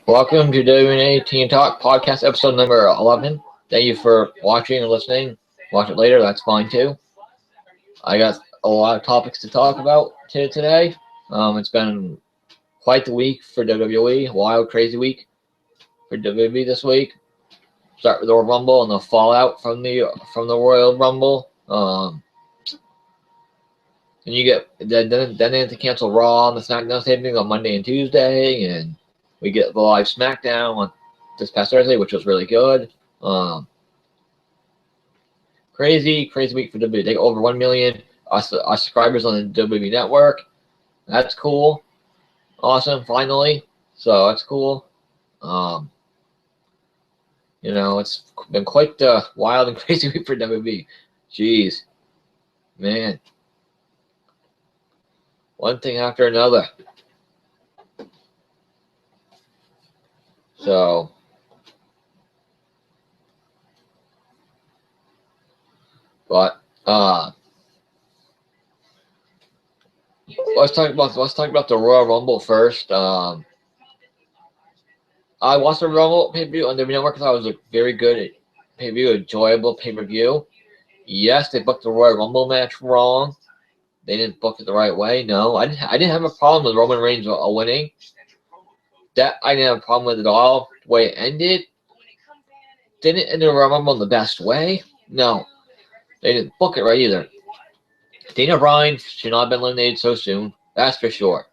Welcome to WWE ANd TNA Talk Podcast, episode number 11. Thank you for watching and listening. Watch it later, that's fine too. I got a lot of topics to talk about today. It's been quite the week for WWE, wild, crazy week for WWE this week. Start with the Royal Rumble and the fallout from the Royal Rumble. And you get then they have to cancel Raw and the SmackDown taping on Monday and Tuesday, and we get the live SmackDown on this past Thursday, which was really good. Crazy week for WWE. They got over 1 million subscribers on the WWE Network. That's cool. Awesome, finally. So that's cool. It's been quite a wild and crazy week for WWE. Jeez. Man. One thing after another. So, but let's talk about the Royal Rumble first. I watched the Rumble pay-per-view on the network because I was a very good pay-per-view, enjoyable pay-per-view. Yes, they booked the Royal Rumble match wrong. They didn't book it the right way. No, I didn't have a problem with Roman Reigns winning. That I didn't have a problem with at all. The way it ended, didn't end the Royal Rumble in the best way. No, they didn't book it right either. Daniel Bryan should not have been eliminated so soon. That's for sure.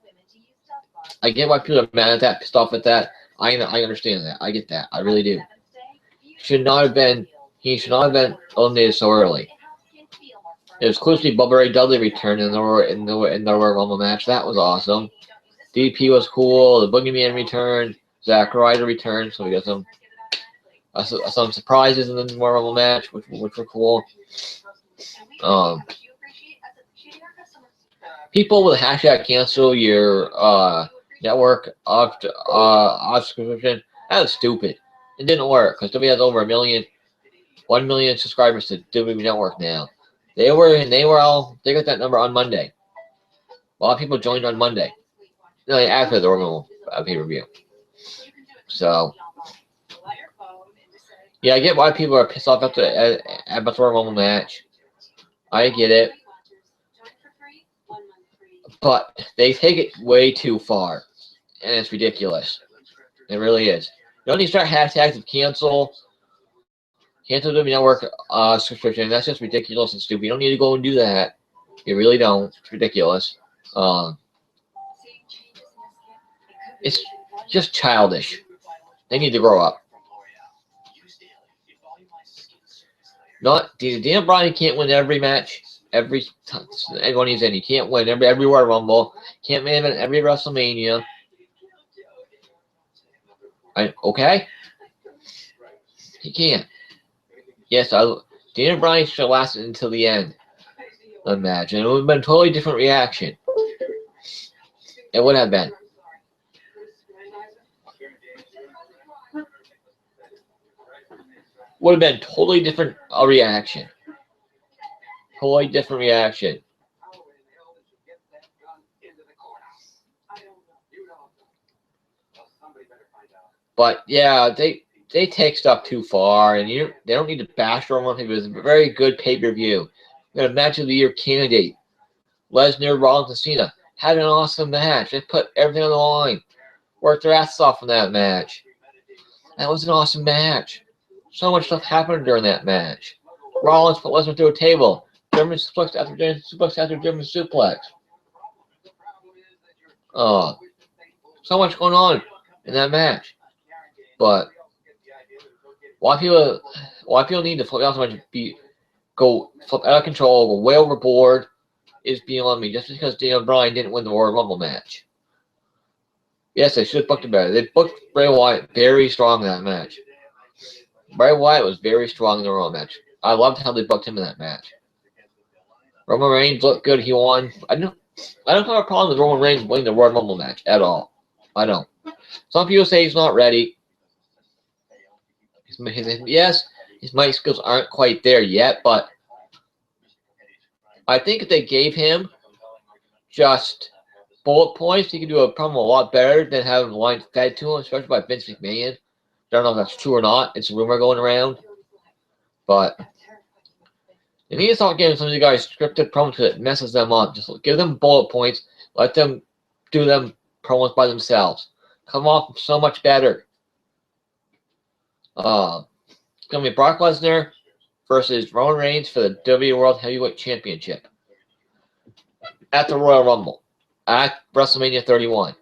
I get why people are mad at that, pissed off at that. I understand that. I get that. I really do. He should not have been eliminated so early. It was close to Bubba Ray Dudley returned in the Royal Rumble match. That was awesome. DP was cool. The Boogeyman returned. Zack Ryder returned. So we got some surprises in the Royal Rumble match, which were cool. People will cancel your network subscription. That was stupid. It didn't work because WWE has over 1 million subscribers to WWE Network now. They got that number on Monday. A lot of people joined on Monday. No, after the Rumble pay-per-view. So, yeah, I get why people are pissed off about the Royal Rumble match. I get it. But they take it way too far. And it's ridiculous. It really is. You don't need to start hashtags of cancel WWE Network subscription. That's just ridiculous and stupid. You don't need to go and do that. You really don't. It's ridiculous. It's just childish. They need to grow up. Daniel Bryan can't win every match. Everyone he's in. He can't win every Royal Rumble. Can't win every WrestleMania. Okay? He can't. Yes, Daniel Bryan should have lasted until the end. Imagine. It would have been a totally different reaction. It would have been. Would have been totally different reaction. Totally different reaction. But yeah, they take stuff too far, and they don't need to bash Roman. It was a very good pay-per-view. We had a match of the year candidate. Lesnar, Rollins, and Cena had an awesome match. They put everything on the line. Worked their asses off in that match. That was an awesome match. So much stuff happened during that match. Rollins put Lesnar through a table. German suplex after German suplex. So much going on in that match. But why people need to flip out so much, go flip out of control, go way overboard, is beyond me. Just because Daniel Bryan didn't win the Royal Rumble match. Yes, they should have booked it better. They booked Bray Wyatt very strong in that match. Bray Wyatt was very strong in the Royal match. I loved how they booked him in that match. Roman Reigns looked good. He won. I don't have a problem with Roman Reigns winning the Royal Rumble match at all. I don't. Some people say he's not ready. His mic skills aren't quite there yet, but I think if they gave him just bullet points, he can do a promo a lot better than having lines fed to him, especially by Vince McMahon. I don't know if that's true or not. It's a rumor going around. But they need to start giving some of the guys scripted promos because it messes them up. Just give them bullet points. Let them do them promos by themselves. Come off so much better. It's going to be Brock Lesnar versus Roman Reigns for the WWE World Heavyweight Championship at the Royal Rumble at WrestleMania 31.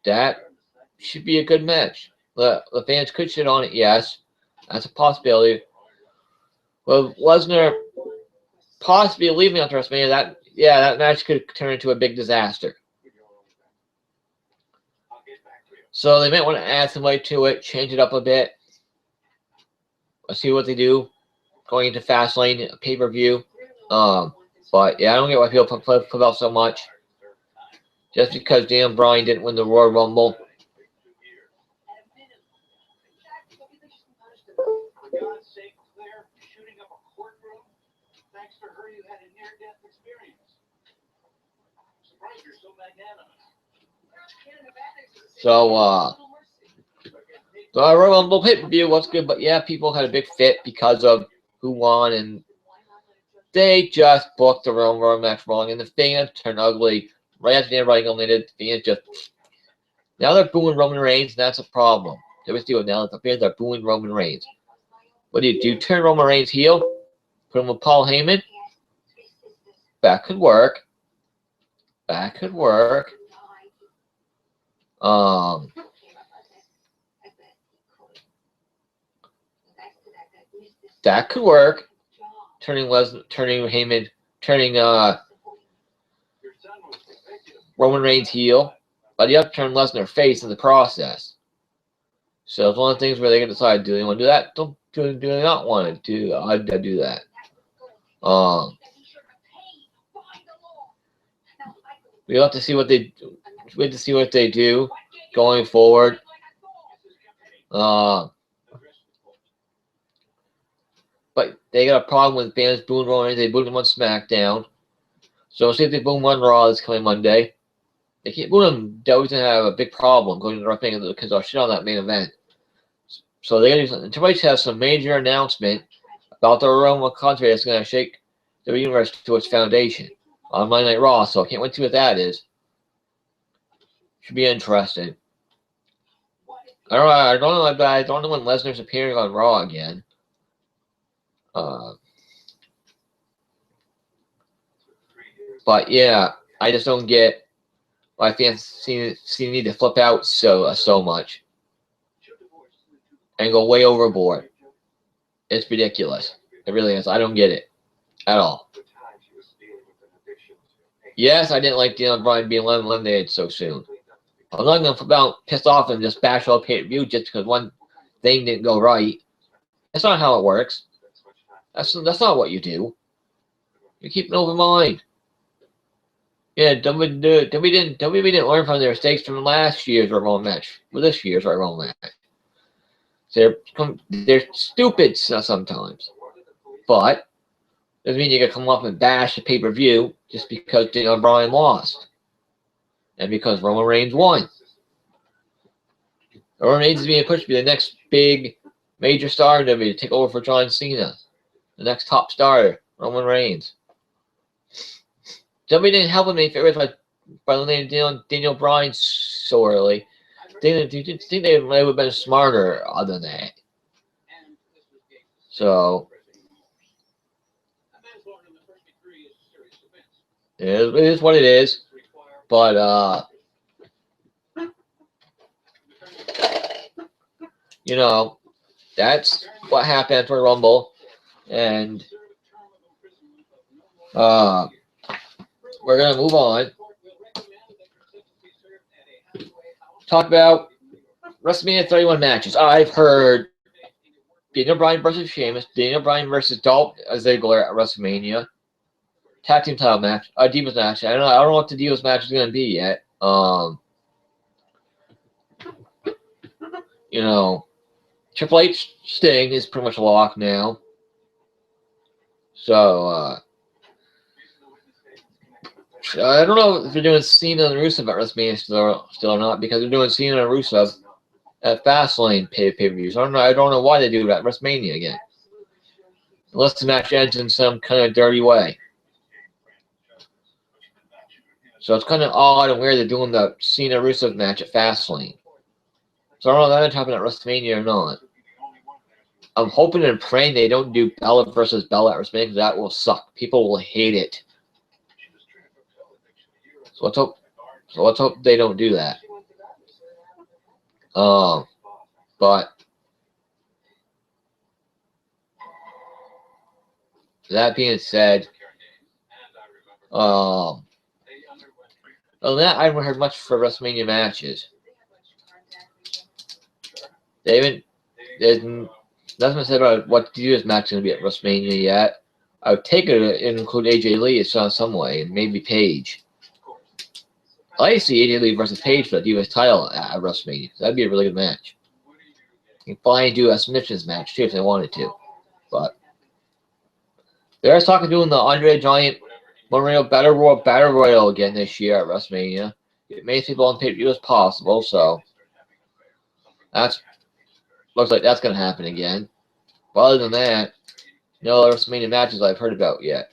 That should be a good match. The fans could shit on it, yes. That's a possibility. With Lesnar possibly leaving after WrestleMania, that match could turn into a big disaster. So they might want to add some light to it, change it up a bit. Let's see what they do going into Fastlane pay-per-view. But yeah, I don't get why people flip out so much. Just because Dan Bryan didn't win the Royal Rumble. So, the Royal Rumble pay-per-view was good, but yeah, people had a big fit because of who won, and they just booked the Royal Rumble match wrong, and the fans turned ugly right after everybody eliminated. The fans just now they're booing Roman Reigns, and that's a problem. They always do it now. The fans are booing Roman Reigns. What do? You turn Roman Reigns heel, put him with Paul Heyman. That could work. That could work. That could work. Turning Heyman, turning Roman Reigns heel, but you have to turn Lesnar face in the process. So it's one of the things where they can decide: do they want to do that? Do they not want to do? I'd do that. We have to see what they do. Wait to see what they do going forward. But they got a problem with fans booing Roman Reigns. They booed him on SmackDown. So see if they boom on Raw this coming Monday. They can't boo him. They're always going to have a big problem going to the right thing because they'll shit on that main event. So they're going to do something. Triple H has some major announcement about the Roman contract that's going to shake the universe to its foundation on Monday Night Raw. So I can't wait to see what that is. Should be interesting. I don't know when Lesnar's appearing on Raw again. But yeah, I just don't get why fans seem need to flip out so much and go way overboard. It's ridiculous. It really is. I don't get it at all. Yes, I didn't like Daniel Bryan being eliminated so soon. I'm not going to flip out, pissed off, and just bash all pay-per-view just because one thing didn't go right. That's not how it works. That's not what you do. You keep an open mind. Yeah, WWE didn't learn from their mistakes from last year's Royal match. Well, this year's Royal match. They're stupid sometimes. But doesn't mean you can come up and bash the pay-per-view just because Daniel Bryan lost. And because Roman Reigns won. Roman Reigns is being pushed to be the next big major star in WWE to take over for John Cena. The next top star, Roman Reigns. WWE didn't help him any favors by eliminating Daniel Bryan so early. Do you think they would have been smarter other than that? So it is what it is. But you know, that's what happened after Rumble, and we're gonna move on. Talk about WrestleMania 31 matches. I've heard Daniel Bryan versus Sheamus, Daniel Bryan versus Dolph Ziggler at WrestleMania. Tag team title match, a Divas match. I don't know what the Divas match is going to be yet. You know, Triple H Sting is pretty much a lock now. So, I don't know if they're doing Cena and Rusev at WrestleMania still or not, because they're doing Cena and Rusev at Fastlane pay-per-views. I don't know why they do that at WrestleMania again. Unless the match ends in some kind of dirty way. So it's kind of odd and weird they're doing the Cena Rusev match at Fastlane. So I don't know if that's happening at WrestleMania or not. I'm hoping and praying they don't do Bella versus Bella at WrestleMania, because that will suck. People will hate it. So let's hope they don't do that. But that being said, other than that, I haven't heard much for WrestleMania matches. There's nothing said about what Divas match is going to be at WrestleMania yet. I would take it and include AJ Lee some way, and maybe Paige. I like to see AJ Lee versus Paige for the Divas title at WrestleMania. That'd be a really good match. You can probably do a submissions match too if they wanted to. But they're talking doing the Andre the Giant Memorial Battle Royal again this year at WrestleMania. Get many people on pay-per-view as possible, so looks like that's going to happen again. But other than that, no other WrestleMania matches I've heard about yet.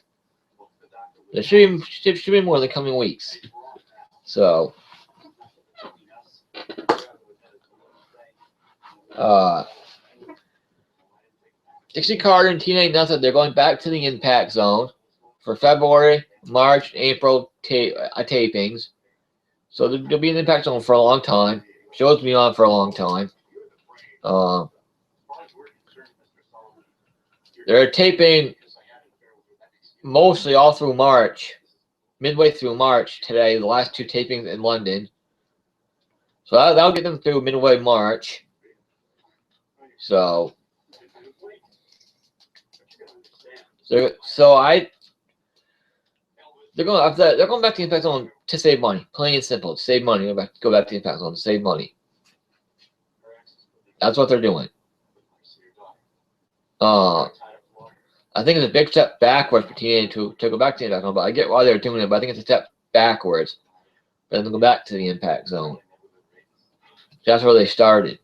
There should be more in the coming weeks. So, Dixie Carter and TNA announced that they're going back to the Impact Zone for February, March, and April tapings. So they'll be in the Impact Zone for a long time. Shows will be on for a long time. They're taping mostly all through March, midway through March today, the last two tapings in London. So that'll get them through midway March. So they're going back to the Impact Zone to save money. Plain and simple, to save money. Go back to the Impact Zone to save money. That's what they're doing. I think it's a big step backwards for TNA to go back to the Impact Zone, but I get why they're doing it. But I think it's a step backwards for them to go back to the Impact Zone. That's where they started.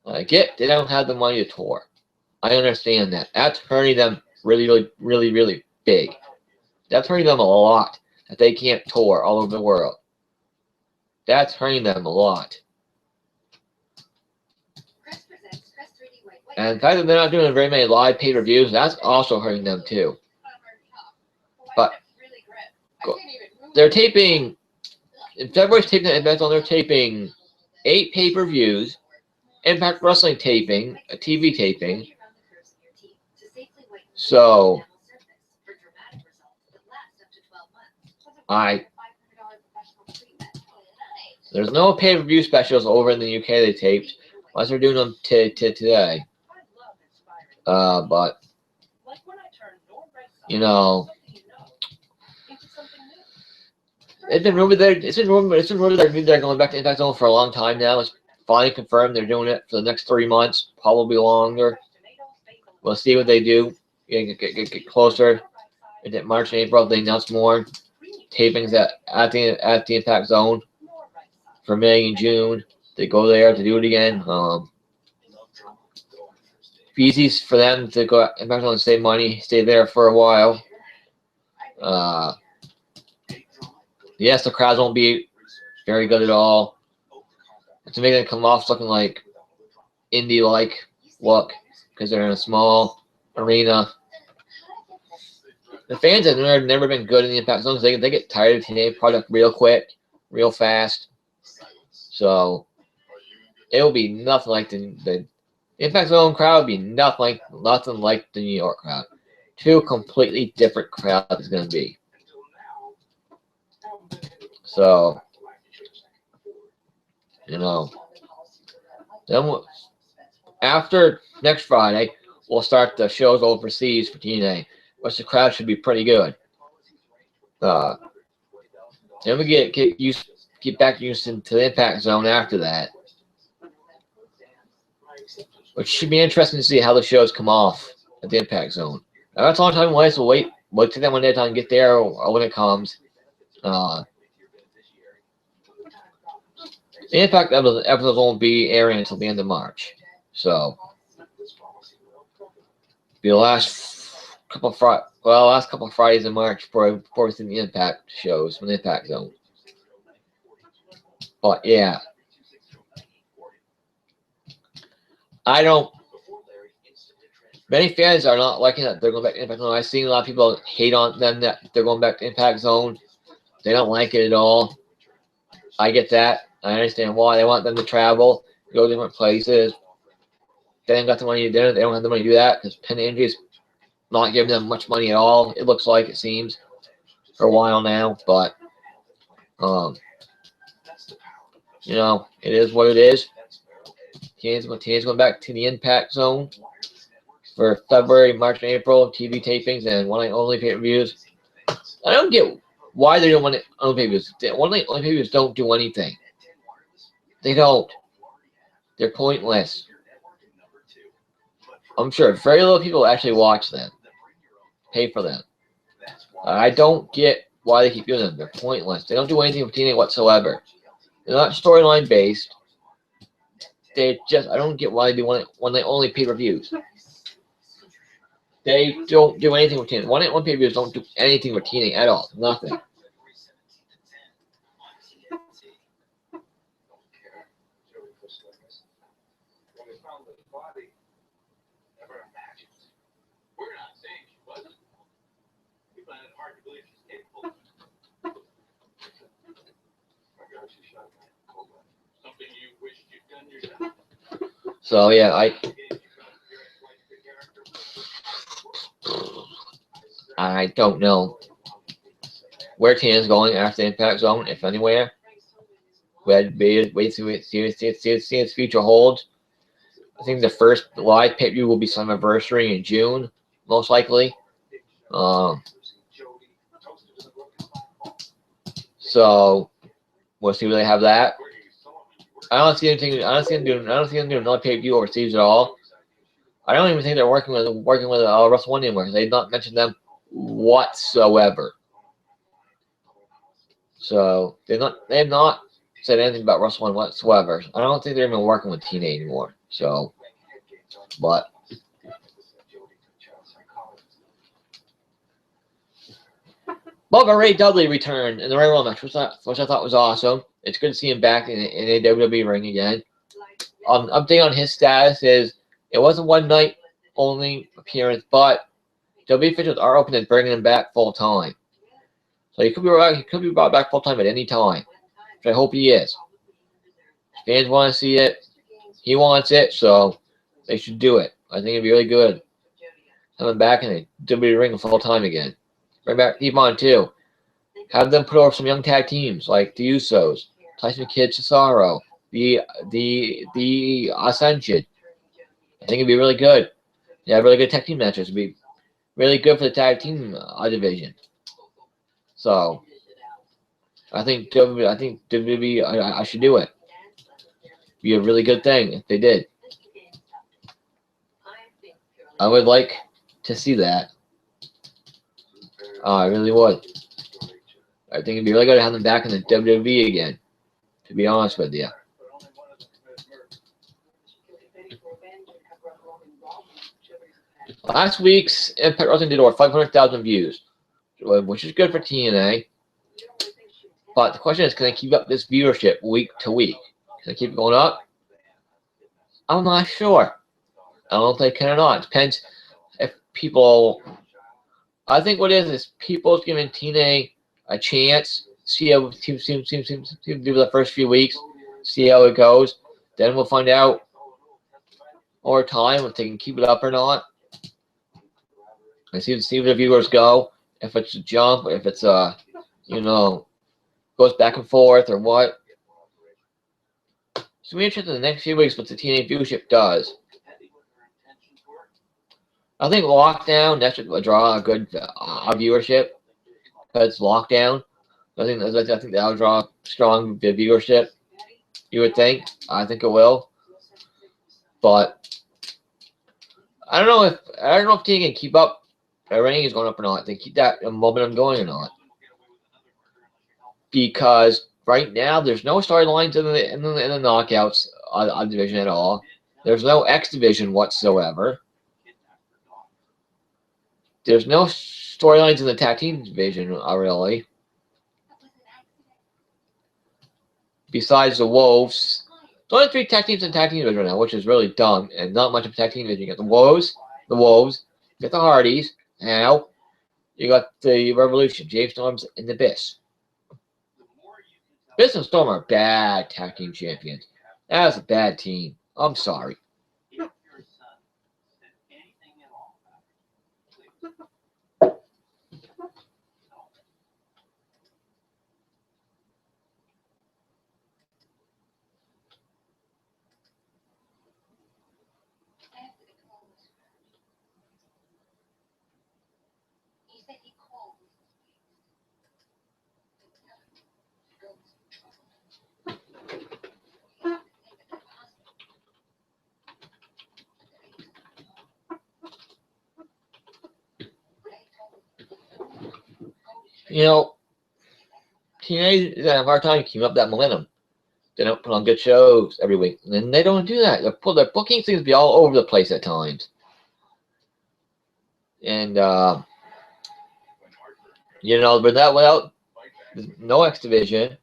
I get they don't have the money to tour. I understand that. That's hurting them really big. That's hurting them a lot that they can't tour all over the world. That's hurting them a lot. And the fact that they're not doing very many live pay-per-views, that's also hurting them too. But they're taping, in February's taping the Impact Zone, they're taping 8 pay-per-views, Impact Wrestling taping, a TV taping. So, there's no pay-per-view specials over in the UK they taped, unless they're doing them today. But, you know, it's been rumored that they're going back to Impact Zone for a long time now. It's finally confirmed they're doing it for the next 3 months, probably longer. We'll see what they do. Get closer. In March and April, they announce more tapings at the Impact Zone for May and June. They go there to do it again. It's easy for them to go Impact Zone and save money, stay there for a while. Yes, the crowds won't be very good at all. To make them come off looking like indie-like look, because they're in a small arena. The fans have never been good in the Impact Zone because they get tired of TNA product real quick, real fast. So it will be nothing like the Impact Zone crowd will be nothing like the New York crowd. 2 completely different crowds it's going to be. So, you know, then after next Friday, we'll start the shows overseas for TNA, which the crowd should be pretty good. Then we get back used to the Impact Zone after that, which should be interesting to see how the shows come off at the Impact Zone. Now, that's a long time away, so wait till that one day time to get there or when it comes. The Impact episodes won't be airing until the end of March. So, the last couple of Fridays in March before we see the Impact shows from the Impact Zone. But yeah, many fans are not liking that they're going back to Impact Zone. I've seen a lot of people hate on them that they're going back to Impact Zone. They don't like it at all. I get that. I understand why. They want them to travel, go to different places. They ain't got the money to do it. They don't have the money to do that because Penn Injury is not giving them much money at all. It looks like, it seems, for a while now. But, it is what it is. TNA's going back to the Impact Zone for February, March, and April TV tapings and one-night only pay-per-views. I don't get why they don't want it on pay-per-views. One-night only pay-per-views don't do anything. They don't. They're pointless. I'm sure very little people actually watch them, pay for them. I don't get why they keep doing them. They're pointless. They don't do anything with TNA whatsoever. They're not storyline based. I don't get why they do one-night only pay-per-views. They don't do anything with TNA. One-night only pay-per-views don't do anything with TNA at all. Nothing. So yeah, I don't know where TNA is going after the Impact Zone, if anywhere. Wait to see its future holds. I think the first live pay-per-view will be Summerversary in June, most likely. So we'll see where they have that. I don't see them doing another pay-per-view overseas at all. I don't even think they're working with Russell One anymore. They've not mentioned them whatsoever. So they have not said anything about Russell One whatsoever. I don't think they're even working with TNA anymore. So, but Ray Dudley returned in the Royal Rumble match, which I thought was awesome. It's good to see him back in a WWE ring again. Update on his status is it was a one-night only appearance, but WWE officials are open to bringing him back full time. So he could be brought back full time at any time, which I hope he is. Fans want to see it. He wants it, so they should do it. I think it'd be really good. Have him back in the WWE ring full time again. Bring back Devon too. Have them put over some young tag teams like the Usos, Tyson Kidd, Cesaro, the Ascension. I think it'd be really good. Yeah, really good tag team matches. It'd be really good for the tag team division. So I think WWE I should do it. Be a really good thing if they did. I would like to see that. I really would. I think it'd be really good to have them back in the WWE again, to be honest with you. Last week's Impact Wrestling did over 500,000 views, which is good for TNA. But the question is, can they keep up this viewership week to week? Can they keep it going up? I'm not sure. I don't know if they can or not. It depends if people... I think what it is people's giving TNA a chance, see how team do the first few weeks, see how it goes. Then we'll find out over time if they can keep it up or not. And see where the viewers go. If it's a jump, if it's goes back and forth or what. So we're interested in the next few weeks what the TNA viewership does. I think lockdown, that should draw a good viewership. Because it's lockdown. I think that'll draw strong viewership. You would think. I think it will. But I don't know if TNA can keep up. Their ratings going up or not. They keep that momentum going or not. because right now there's no storylines in the knockouts on division at all. There's no X division whatsoever. There's no storylines in the tag team division really. Besides the Wolves, there's only 3 tag teams in the tag team division right now, which is really dumb and not much of a tag team division. You got the Wolves, you got the Hardys, now you got the Revolution, James Storms, and the Abyss. Abyss and Storm are bad tag team champions. That's a bad team. I'm sorry. You know, TNA is having a hard time keeping up that momentum. They don't put on good shows every week. And they don't do that. Their booking seems to be all over the place at times. And, without no X Division,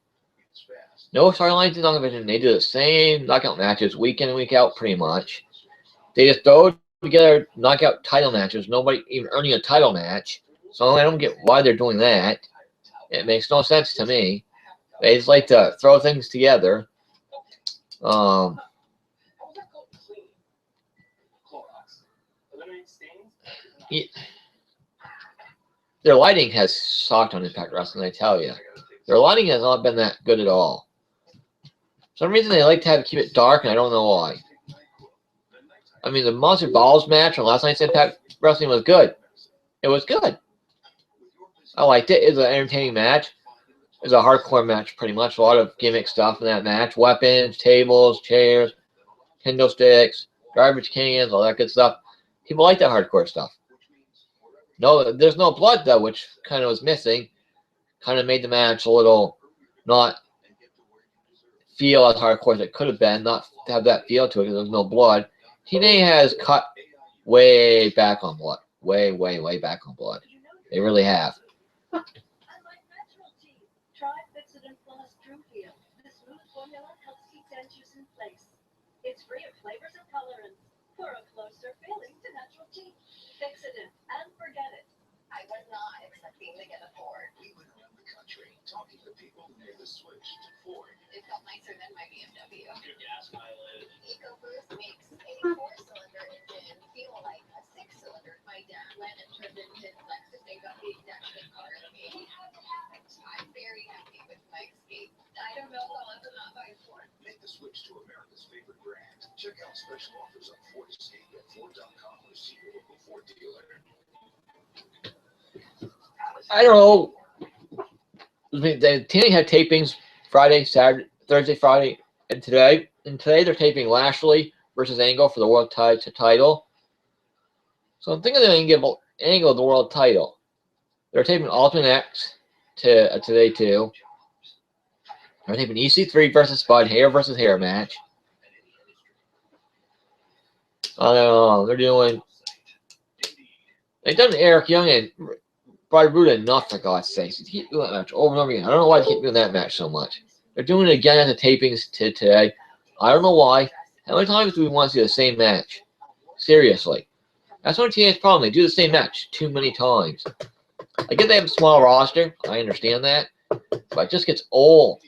no storylines in the division, they do the same knockout matches week in and week out pretty much. They just throw together knockout title matches, nobody even earning a title match. So I don't get why they're doing that. It makes no sense to me. They just like to throw things together. Their lighting has sucked on Impact Wrestling, I tell you. Their lighting has not been that good at all. For some reason they like to keep it dark, and I don't know why. I mean, the Monster Balls match on last night's Impact Wrestling was good. It was good. I liked it. It was an entertaining match. It was a hardcore match, pretty much. A lot of gimmick stuff in that match. Weapons, tables, chairs, kendo sticks, garbage cans, all that good stuff. People like that hardcore stuff. No, there's no blood, though, which kind of was missing. Kind of made the match a little not feel as hardcore as it could have been. Not to have that feel to it because there's no blood. TNA has cut way back on blood. Way, way, way back on blood. They really have. It's free of flavors and colorants for a closer feeling to natural tea. Fix it in and forget it. I was not expecting to get a Ford. We went around the country talking to people who made the switch to Ford. It felt nicer than my BMW. Good gas mileage. EcoBoost makes a 4-cylinder engine feel like a 6-cylinder. My dad went and turned in his Lexus and got the exact same car as me. I'm very happy with my Escape. I don't know if I'll ever not buy a Ford. Make the switch to America's favorite brand. Check out special offers on Ford Escape at Ford.com or see your local Ford dealer. I don't know. I mean, TNA had tapings Friday, Saturday, Thursday, Friday, and today. And today they're taping Lashley versus Angle for the world title. So I'm thinking they're going to give Angle the world title. They're taping Ultimate X today too. They're taping EC3 versus Spud, hair versus hair match. They've done Eric Young and Brody Rude enough, for God's sakes. They keep doing that match over and over again. I don't know why they keep doing that match so much. They're doing it again at the tapings today. I don't know why. How many times do we want to see the same match? Seriously. That's one of TNA's problem. They do the same match too many times. I get they have a small roster. I understand that. But it just gets old.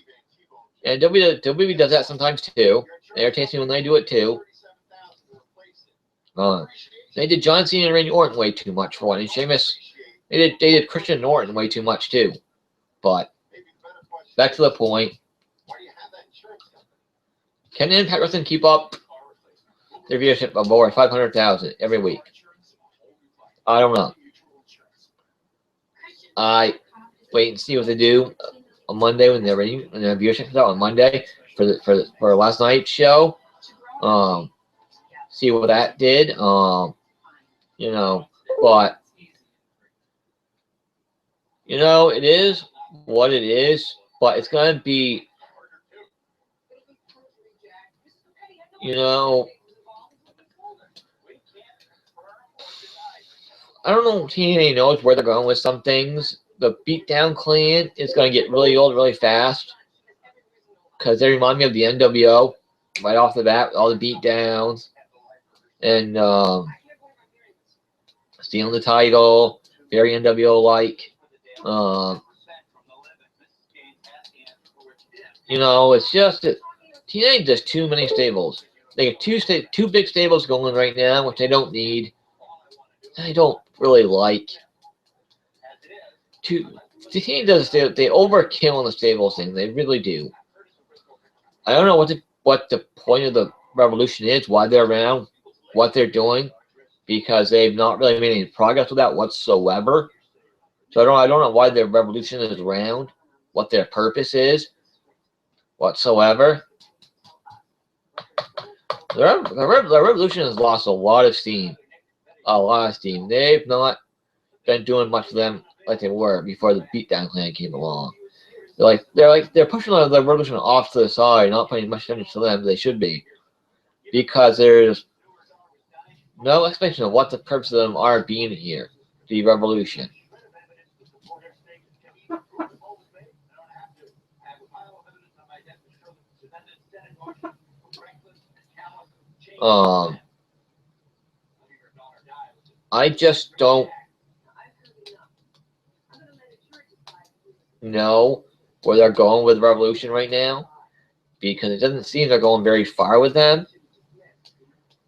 And WWE does that sometimes too. They irritates me when they do it too. They did John Cena and Randy Orton way too much for one. And Sheamus, they did Christian Norton way too much too. But back to the point. Can Impact Wrestling keep up their viewership of over 500,000 every week? I don't know. I wait and see what they do on Monday when their viewership comes out on Monday for last night's show. See what that did. But it is what it is. but it's going to be, you know, I don't know if TNA knows where they're going with some things. The Beatdown Clan is going to get really old really fast because they remind me of the NWO right off the bat, all the beatdowns and stealing the title, very NWO-like. You know, it's just that TNA does too many stables. They have two big stables going right now, which they don't need. I don't really like. TNA does they overkill on the stables thing. They really do. I don't know what the point of the Revolution is, why they're around, what they're doing, because they've not really made any progress with that whatsoever. So I don't know why their Revolution is around, what their purpose is, whatsoever. The Revolution has lost a lot of steam. A lot of steam. They've not been doing much for them like they were before the Beatdown Clan came along. They're pushing the Revolution off to the side, not paying much attention to them as they should be, because there's no explanation of what the purpose of them are being here. The Revolution. I just don't know where they're going with Revolution right now, because it doesn't seem they're going very far with them.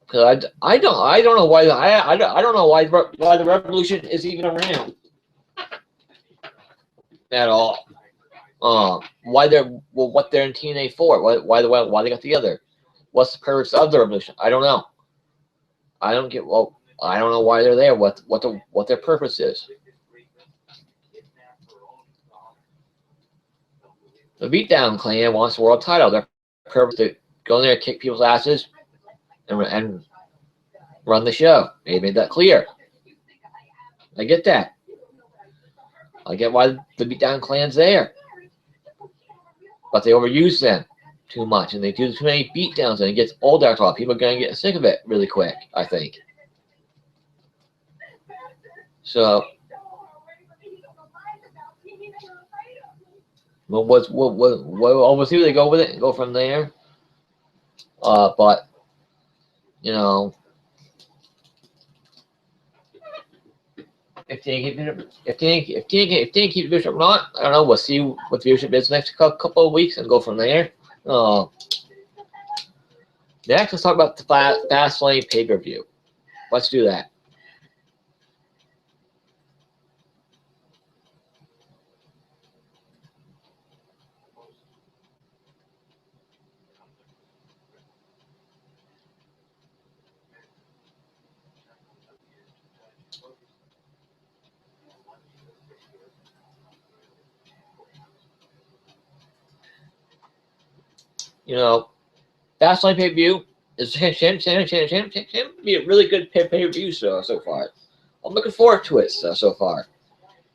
Because I don't know why I don't know why the Revolution is even around at all. What they're in TNA for? Why they got together? What's the purpose of the Revolution? I don't know. I don't know why they're there. What their purpose is. The Beatdown Clan wants the world title. Their purpose is to go in there, kick people's asses, and run the show. They made that clear. I get that. I get why the Beatdown Clan's there. But they overuse them too much, and they do too many beatdowns, and it gets old after a while. People are going to get sick of it really quick, I think. So, we'll see where they go with it and go from there. But, you know, if TNA keeps viewership or not, I don't know. We'll see what the viewership is next couple of weeks and go from there. Next, let's talk about the Fastlane pay-per-view. Let's do that. You know, Fastlane pay-per-view is be a really good pay-per-view so far. I'm looking forward to it so far.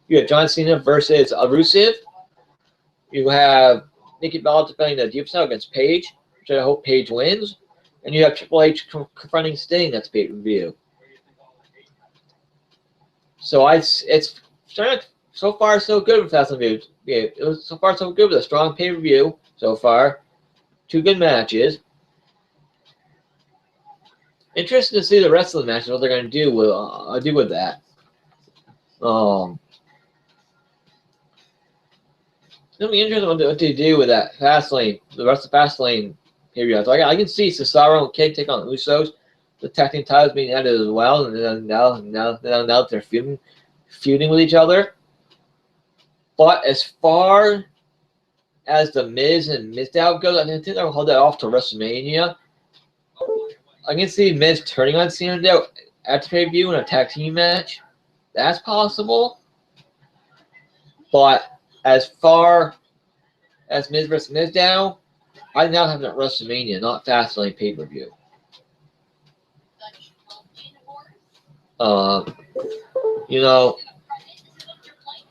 You have John Cena versus Rusev. You have Nikki Bella defending the Deep South against Paige, which I hope Paige wins. And you have Triple H confronting Sting. That's pay-per-view. So it's so far so good with Fastlane. It was so far so good with a strong pay-per-view so far. 2 good matches. Interested to see the rest of the matches, what they're going to do with that. It's going to be interesting what they do with that Fastlane, the rest of Fastlane pay-per-view. So I can see Cesaro and Kane take on the Usos. The tag team titles being added as well, and now that they're feuding with each other. But as far as the Miz and Mizdow goes, I think they'll hold that off to WrestleMania. I can see Miz turning on Cena at the pay-per-view in a tag team match. That's possible. But as far as Miz versus Mizdow, I now have it at WrestleMania, not Fastlane pay-per-view. You know,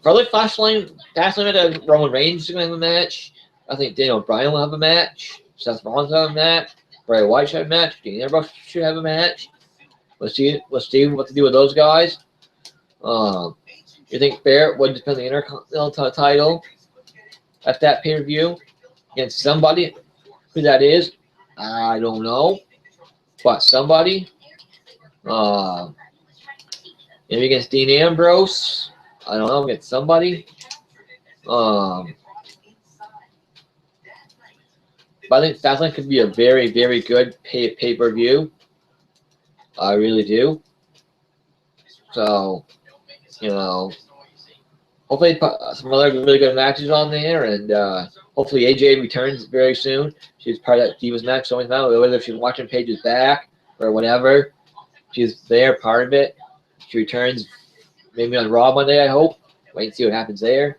probably Fastlane Fastlane that Roman Reigns is going to have a match. I think Daniel Bryan will have a match. Seth Rollins will have a match. Bray Wyatt should have a match. Dean Ambrose should have a match. Let's see what to do with those guys. You think Barrett would defend the Intercontinental title at that pay-per-view against somebody? Who that is, I don't know. But somebody. Maybe against Dean Ambrose. I don't know, against somebody. But I think Fastlane could be a very, very good pay-per-view. I really do. So, hopefully some other really good matches on there, and hopefully AJ returns very soon. She's part of that Divas match, so whether if she's watching Paige's back or whatever, she's there, part of it. She returns maybe on Raw Monday, I hope. Wait and see what happens there.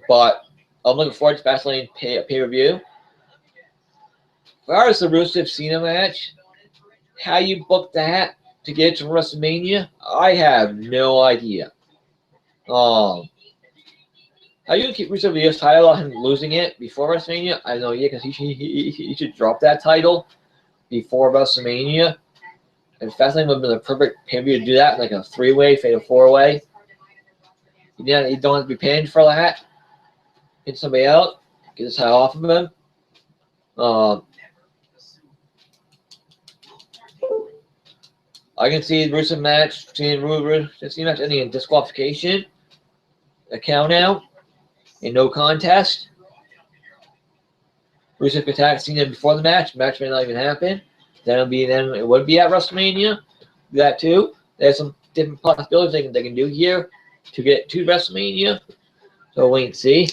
But I'm looking forward to Fastlane pay-per-view. As far as the Rusev Cena match, how you book that to get to WrestleMania, I have no idea. How you keep Rusev the US title on him losing it before WrestleMania? I don't know, because he should drop that title before WrestleMania. And Fastlane would have been the perfect pay-per-view to do that, like a three-way, fatal four-way. You don't have to be paying for that. Get somebody out, get this title off of him. I can see the Rusev match, ending in disqualification, a count out, and no contest. Rusev could attack Cena before the match. Match may not even happen. Then it would be at WrestleMania. Do that too. There's some different possibilities they can do here to get to WrestleMania. So wait and see.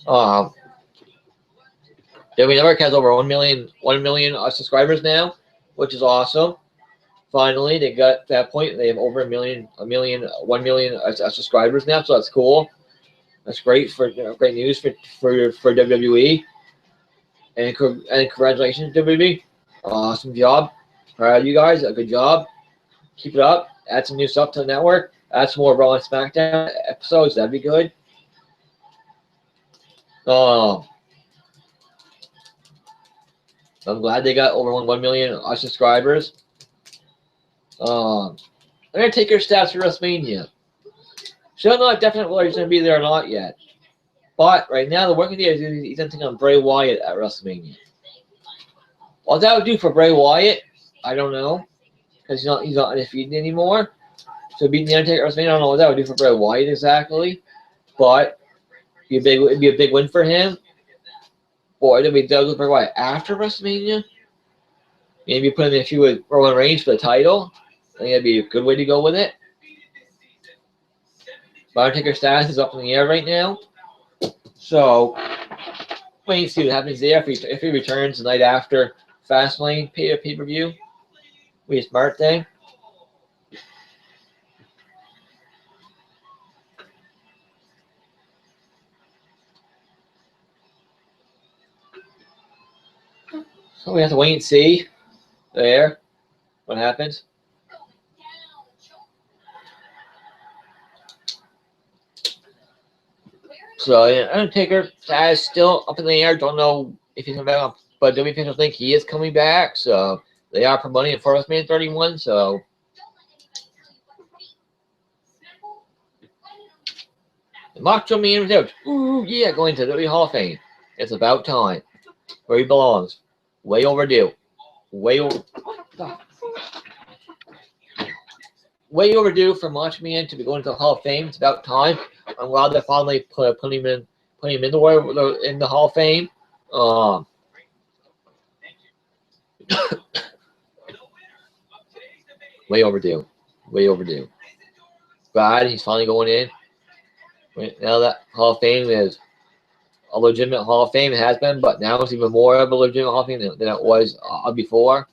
WWE Network has over 1 million subscribers now, which is awesome. Finally, they got that point. They have over 1 million subscribers now, so that's cool. That's great great news for WWE. And congratulations, WWE. Awesome job. Proud of you guys. A good job. Keep it up. Add some new stuff to the network. Add some more Raw and SmackDown episodes. That'd be good. I'm glad they got over 1 million subscribers. I'm going to take your stats for WrestleMania. Still not definite whether he's going to be there or not yet. But right now, the working day is he's going to take on Bray Wyatt at WrestleMania. What that would do for Bray Wyatt, I don't know. Because he's not undefeated anymore. So beating The Undertaker at WrestleMania, I don't know what that would do for Bray Wyatt exactly. But it'd be a big win for him. Or it'll be done with Bray Wyatt after WrestleMania. Maybe put him in a few with Roman Reigns for the title. I think that'd be a good way to go with it. Undertaker status is up in the air right now. So, wait and see what happens there. If he returns the night after Fastlane pay-per-view, be a smart thing. So we have to wait and see there what happens. So yeah, Undertaker is still up in the air. Don't know if he's coming back, but WWE fans think he is coming back. So they are promoting it for WrestleMania 31. So the Macho Man was out. Ooh yeah, going to the WWE Hall of Fame. It's about time. Where he belongs. Way overdue. Way overdue for Macho Man to be going to the Hall of Fame. It's about time. I'm glad they finally put him in the Hall of Fame. Way overdue. Way overdue. Glad he's finally going in. Now that Hall of Fame is a legitimate Hall of Fame, it has been, but now it's even more of a legitimate Hall of Fame than it was before.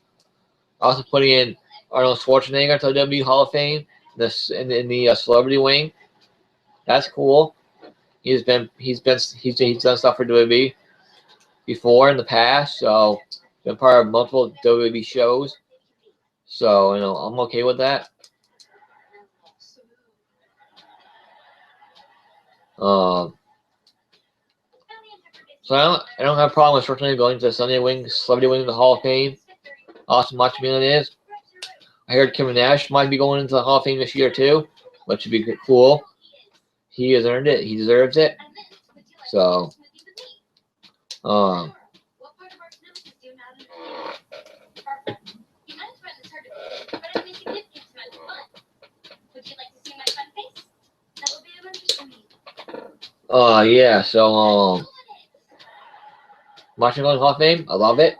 Also putting in Arnold Schwarzenegger to the WWE Hall of Fame in the celebrity wing. That's cool. He's done stuff for WWE before in the past, so been part of multiple WWE shows. So I'm okay with that. So I don't have a problem with Schwarzenegger going to the Celebrity Wing, the Hall of Fame. Awesome match man it is. I heard Kevin Nash might be going into the Hall of Fame this year too, which would be cool. He has earned it. He deserves it. So, yeah. So, watching going to the Hall of Fame, I love it.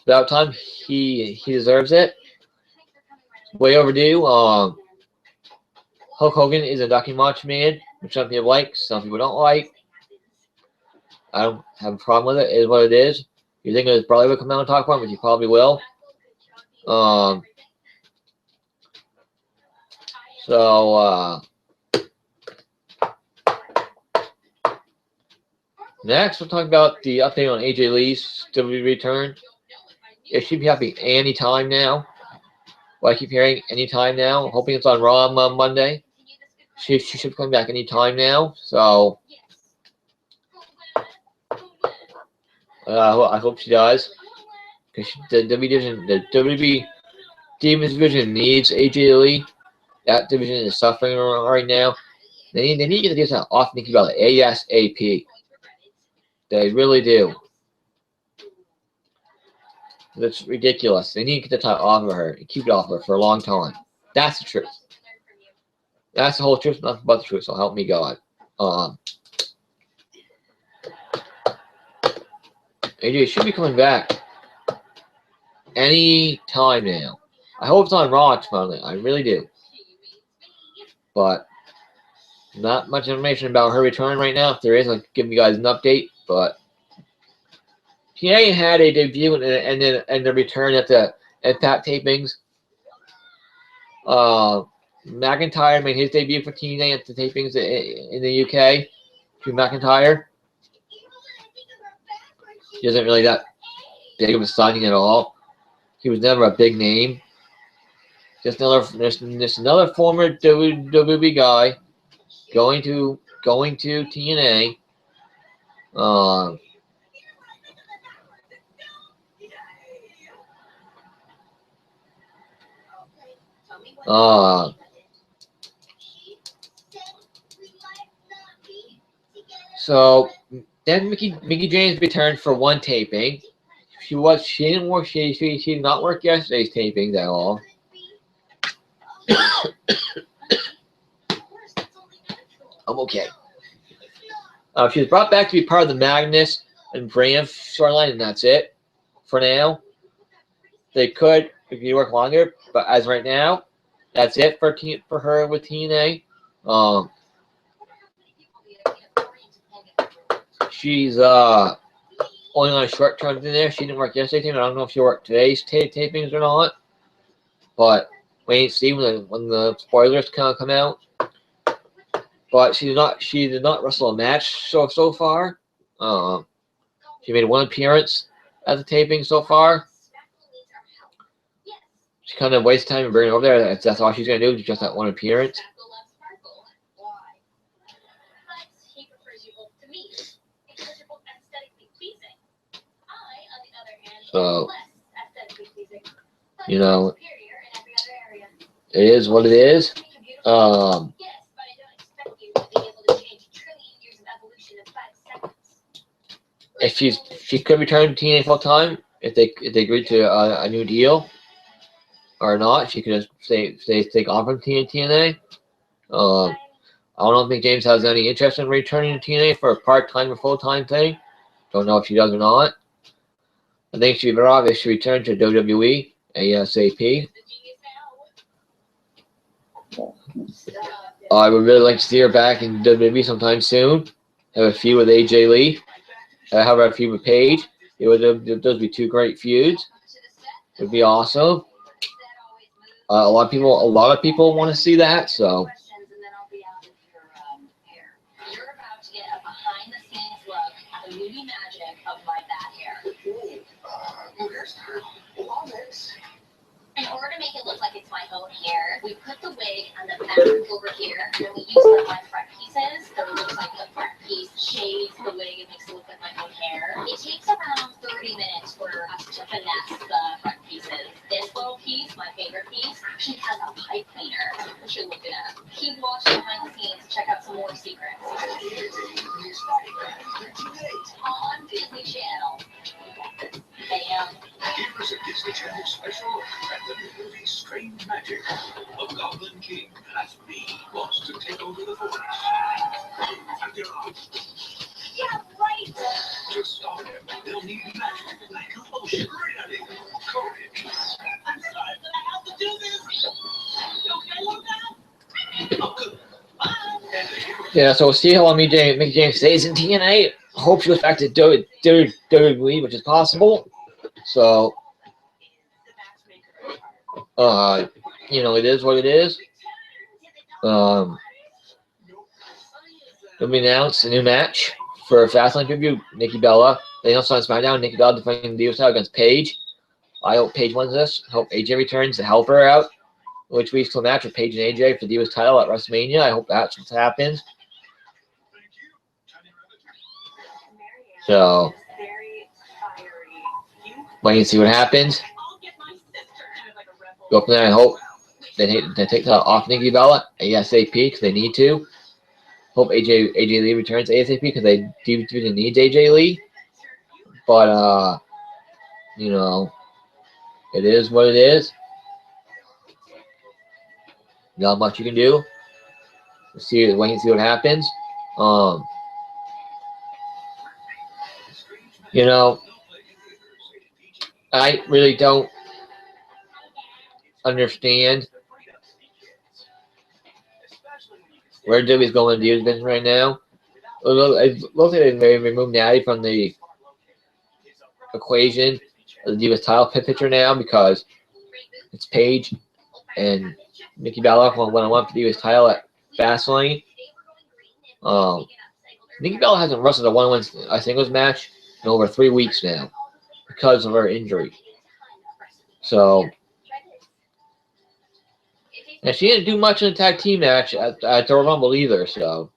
About time. He deserves it. Way overdue. Hulk Hogan is a ducking match man, which some people like, some people don't like. I don't have a problem with it. It is what it is. You think his brother would come out and talk about it, which he probably will. Next, we'll talk about the update on AJ Lee's WWE return. It should be happening any time now. Well, I keep hearing any time now. Hoping it's on Raw on Monday. She should come back any time now. So I hope she does. Because the WWE Demons division needs AJ Lee. That division is suffering right now. They need to get this off Nikki Bella ASAP. They really do. That's ridiculous. They need to get the title off of her and keep it off of her for a long time. That's the truth. That's the whole truth, nothing but the truth. So help me God. AJ should be coming back any time now. I hope it's on Raw tomorrow. I really do. But not much information about her return right now. If there is, I'll give you guys an update. But TNA had a debut and the return at the Impact tapings. McIntyre made his debut for TNA at the tapings in the UK. Drew McIntyre. He isn't really that big of a signing at all. He was never a big name. Just another former WWE guy going to TNA. So then Mickey James returned for one taping. She didn't work. She did not work yesterday's tapings at all. I'm okay. She was brought back to be part of the Magnus and Bram storyline, and that's it for now. They could if you work longer, but as right now, that's it for her with TNA. She's only on a short term in there. She didn't work yesterday's. I don't know if she worked today's tapings or not. But wait and see when the spoilers kind of come out. But she did not wrestle a match so far. She made one appearance at the taping so far. She kind of wasted time and bring her over there. That's all she's gonna do, just that one appearance. So, it is what it is. If she could return to TNA full time, if they agree to a new deal or not, she could just take off from TNA. I don't think James has any interest in returning to TNA for a part-time or full-time thing. Don't know if she does or not. I think she'd be better off if she returned to WWE ASAP. I would really like to see her back in WWE sometime soon. Have a feud with AJ Lee. Have a feud with Paige. Those be two great feuds. It would be awesome. A lot of people want to see that. So In order to make it look like it's my own hair, we put the wig on the back over here, and then we use one of my front pieces, so it looks like the front piece shades the wig and makes it look like my own hair. It takes around 30 minutes for us to finesse the front pieces. This little piece, my favorite piece, actually has a pipe cleaner, which you're looking at. Keep watching behind the scenes to check out some more secrets. On Disney Channel. Bam. Here's a Disney Channel special at the new movie Strange Magic. A Goblin King has wants to take over the forest. Yeah, right. To stop him, they'll need magic like a potion. Ready, courage. I'm sorry, but I have to do this. You okay with that? Oh, good. Yeah, so we'll see how long Mickey James stays in TNA. Hope she goes back to WWE, which is possible. So, it is what it is. It'll be announced a new match for Fastlane pay-per-view. Nikki Bella. They announced on SmackDown. Nikki Bella defending the Divas title against Paige. I hope Paige wins this. I hope AJ returns to help her out, which leads to a match with Paige and AJ for the Divas title at WrestleMania. I hope that's what happens. So, wait and see what happens. Go from there. I hope they take that off Nikki Bella ASAP because they need to. Hope AJ Lee returns ASAP because they do need AJ Lee. But it is what it is. Not much you can do. Wait and see what happens. I really don't understand where WWE's going to do business right now. It looks like they removed Natty from the equation of the Divas title picture now because it's Paige and Nikki Bella one-on-one for the Divas title at Fastlane. Nikki Bella hasn't wrestled a one-on-one singles match in over 3 weeks now because of her injury. So, and she didn't do much in the tag team match at the Rumble either. So,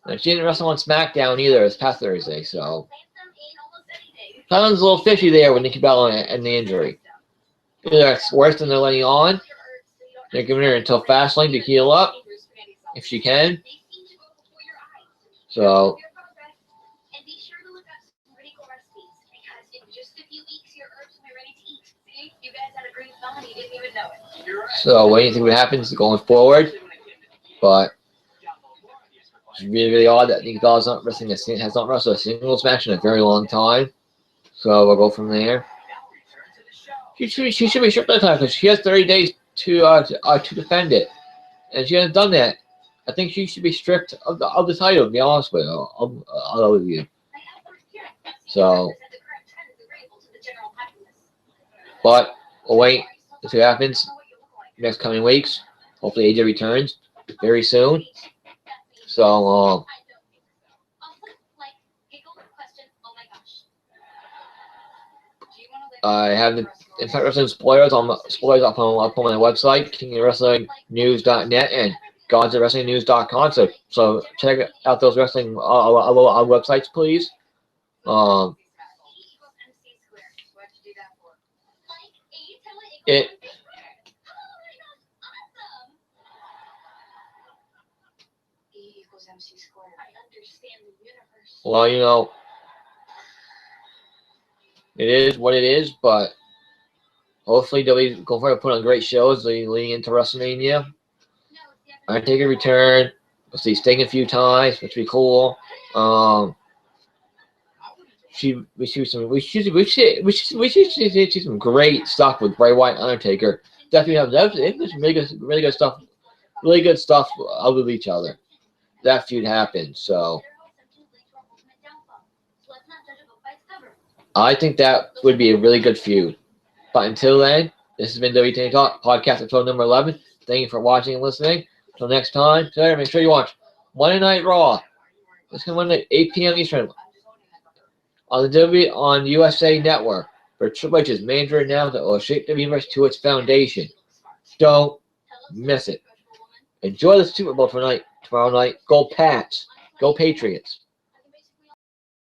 and she didn't wrestle on SmackDown either this past Thursday. So, something's a little fishy there with Nikki Bella and the injury. Either it's worse than they're letting on. They're giving her until Fastlane to heal up if she can. So, waiting to see what happens going forward. But it's really, really odd that Nikki Bella has not wrestled a singles match in a very long time. So we'll go from there. She should be stripped that time because she has 30 days to defend it, and she hasn't done that. I think she should be stripped of the title. To be honest with you, I'll with you. So, but we'll wait to see what happens next coming weeks. Hopefully AJ returns very soon. So, I have the Impact Wrestling spoilers up on my website, KingWrestlingNews.net and GodsOfWrestlingNews.com. So check out those wrestling websites, please. Well, it is what it is, but hopefully they'll go for it, put on great shows leading into WrestleMania. Undertaker return. We'll see Sting a few times, which would be cool. We should see some great stuff with Bray Wyatt and Undertaker. Definitely have some really good stuff out of each other. That feud happened, so I think that would be a really good feud. But until then, this has been WWE Talk Podcast episode number 11. Thank you for watching and listening. Until next time, make sure you watch Monday Night Raw. It's going to run at 8 p.m. Eastern on the on USA Network for Triple H's major announcement that will shape the universe to its foundation. Don't miss it. Enjoy the Super Bowl tomorrow night. Go Pats. Go Patriots.